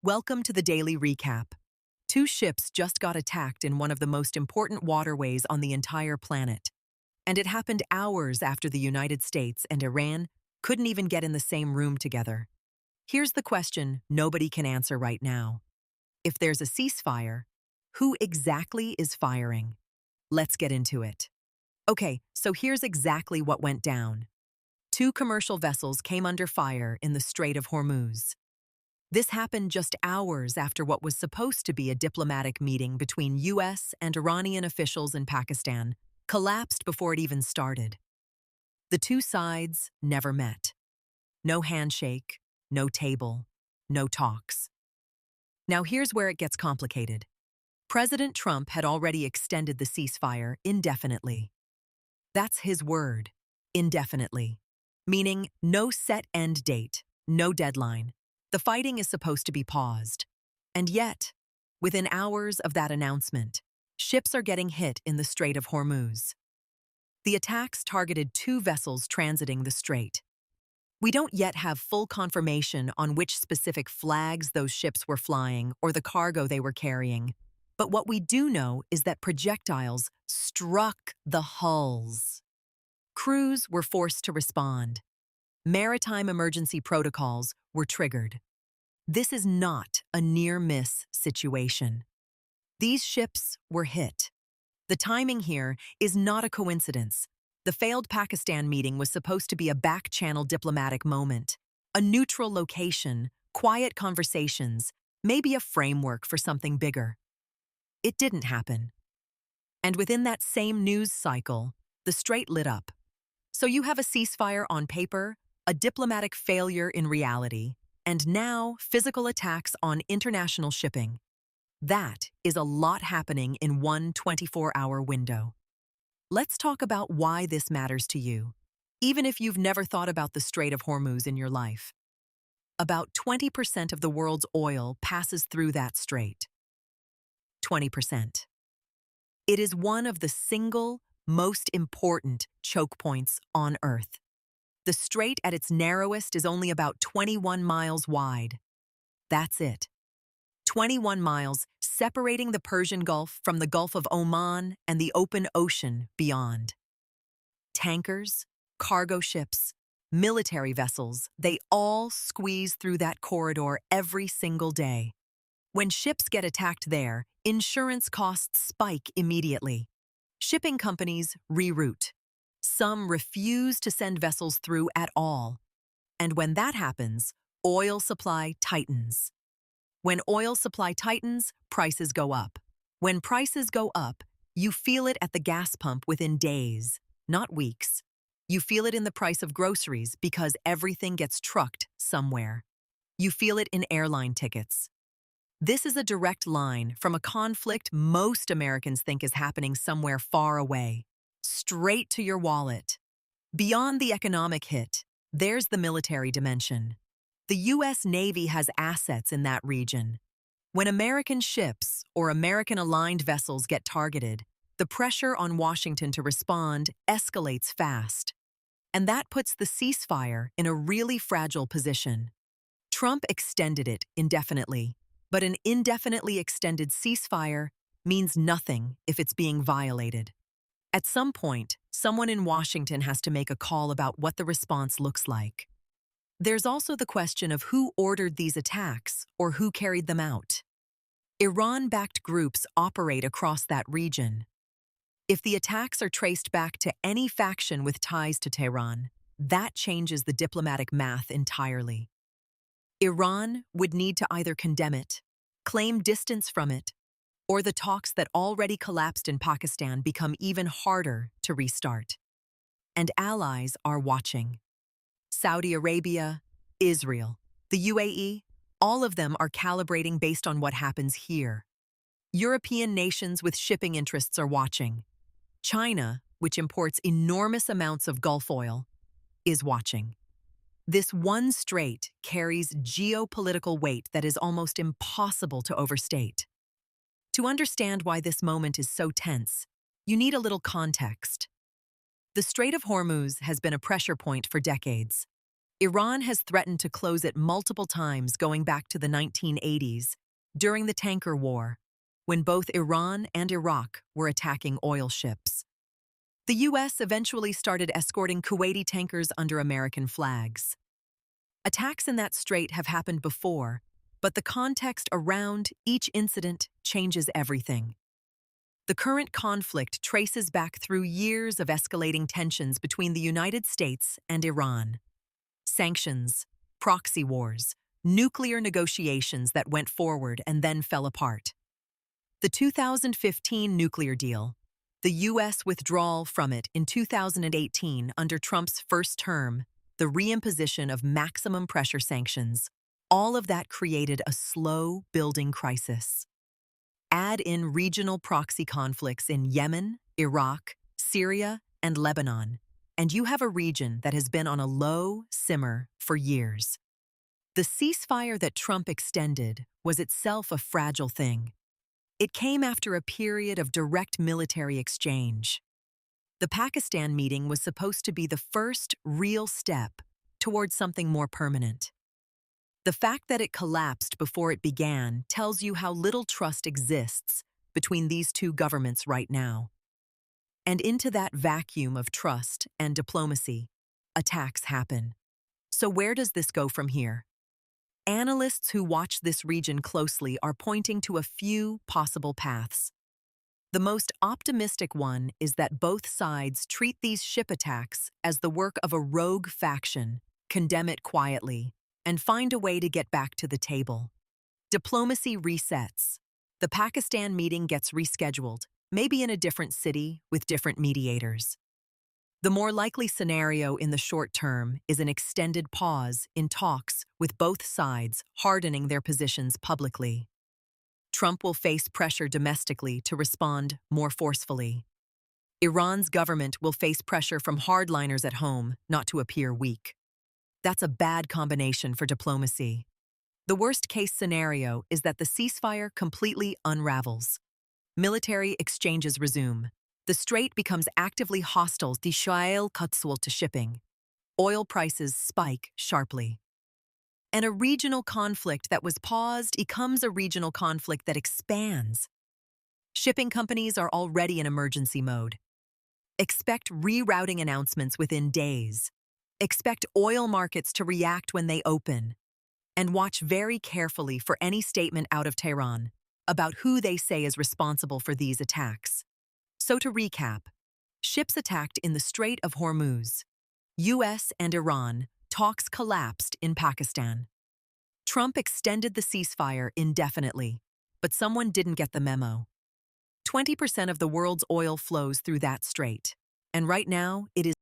Welcome to the Daily Recap. Two ships just got attacked in one of the most important waterways on the entire planet. And it happened hours after the United States and Iran couldn't even get in the same room together. Here's the question nobody can answer right now. If there's a ceasefire, who exactly is firing? Let's get into it. Okay, so here's exactly what went down. Two commercial vessels came under fire in the Strait of Hormuz. This happened just hours after what was supposed to be a diplomatic meeting between U.S. and Iranian officials in Pakistan collapsed before it even started. The two sides never met. No handshake, no table, no talks. Now here's where it gets complicated. President Trump had already extended the ceasefire indefinitely. That's his word, indefinitely, meaning no set end date, no deadline. The fighting is supposed to be paused. And yet, within hours of that announcement, ships are getting hit in the Strait of Hormuz. The attacks targeted two vessels transiting the strait. We don't yet have full confirmation on which specific flags those ships were flying or the cargo they were carrying, but what we do know is that projectiles struck the hulls. Crews were forced to respond. Maritime emergency protocols were triggered. This is not a near-miss situation. These ships were hit. The timing here is not a coincidence. The failed Pakistan meeting was supposed to be a back-channel diplomatic moment, a neutral location, quiet conversations, maybe a framework for something bigger. It didn't happen. And within that same news cycle, the strait lit up. So you have a ceasefire on paper, a diplomatic failure in reality, and now physical attacks on international shipping. That is a lot happening in one 24-hour window. Let's talk about why this matters to you, even if you've never thought about the Strait of Hormuz in your life. About 20% of the world's oil passes through that strait. 20%. It is one of the single most important choke points on Earth. The strait at its narrowest is only about 21 miles wide. That's it. 21 miles separating the Persian Gulf from the Gulf of Oman and the open ocean beyond. Tankers, cargo ships, military vessels, they all squeeze through that corridor every single day. When ships get attacked there, insurance costs spike immediately. Shipping companies reroute. Some refuse to send vessels through at all. And when that happens, oil supply tightens. When oil supply tightens, prices go up. When prices go up, you feel it at the gas pump within days, not weeks. You feel it in the price of groceries because everything gets trucked somewhere. You feel it in airline tickets. This is a direct line from a conflict most Americans think is happening somewhere far away, straight to your wallet. Beyond the economic hit, there's the military dimension. The U.S. Navy has assets in that region. When American ships or American-aligned vessels get targeted, the pressure on Washington to respond escalates fast. And that puts the ceasefire in a really fragile position. Trump extended it indefinitely, but an indefinitely extended ceasefire means nothing if it's being violated. At some point, someone in Washington has to make a call about what the response looks like. There's also the question of who ordered these attacks or who carried them out. Iran-backed groups operate across that region. If the attacks are traced back to any faction with ties to Tehran, that changes the diplomatic math entirely. Iran would need to either condemn it, claim distance from it, or the talks that already collapsed in Pakistan become even harder to restart. And allies are watching. Saudi Arabia, Israel, the UAE, all of them are calibrating based on what happens here. European nations with shipping interests are watching. China, which imports enormous amounts of Gulf oil, is watching. This one strait carries geopolitical weight that is almost impossible to overstate. To understand why this moment is so tense, you need a little context. The Strait of Hormuz has been a pressure point for decades. Iran has threatened to close it multiple times going back to the 1980s, during the Tanker War, when both Iran and Iraq were attacking oil ships. The U.S. eventually started escorting Kuwaiti tankers under American flags. Attacks in that strait have happened before, but the context around each incident changes everything. The current conflict traces back through years of escalating tensions between the United States and Iran. Sanctions, proxy wars, nuclear negotiations that went forward and then fell apart. The 2015 nuclear deal, the U.S. withdrawal from it in 2018 under Trump's first term, the reimposition of maximum pressure sanctions, all of that created a slow-building crisis. Add in regional proxy conflicts in Yemen, Iraq, Syria, and Lebanon, and you have a region that has been on a low simmer for years. The ceasefire that Trump extended was itself a fragile thing. It came after a period of direct military exchange. The Pakistan meeting was supposed to be the first real step towards something more permanent. The fact that it collapsed before it began tells you how little trust exists between these two governments right now. And into that vacuum of trust and diplomacy, attacks happen. So where does this go from here? Analysts who watch this region closely are pointing to a few possible paths. The most optimistic one is that both sides treat these ship attacks as the work of a rogue faction, condemn it quietly, and find a way to get back to the table. Diplomacy resets. The Pakistan meeting gets rescheduled, maybe in a different city with different mediators. The more likely scenario in the short term is an extended pause in talks with both sides hardening their positions publicly. Trump will face pressure domestically to respond more forcefully. Iran's government will face pressure from hardliners at home not to appear weak. That's a bad combination for diplomacy. The worst-case scenario is that the ceasefire completely unravels. Military exchanges resume. The strait becomes actively hostile to shipping. Oil prices spike sharply. And a regional conflict that was paused becomes a regional conflict that expands. Shipping companies are already in emergency mode. Expect rerouting announcements within days. Expect oil markets to react when they open. And watch very carefully for any statement out of Tehran about who they say is responsible for these attacks. So to recap, ships attacked in the Strait of Hormuz. U.S. and Iran, talks collapsed in Pakistan. Trump extended the ceasefire indefinitely, but someone didn't get the memo. 20% of the world's oil flows through that strait, and right now it is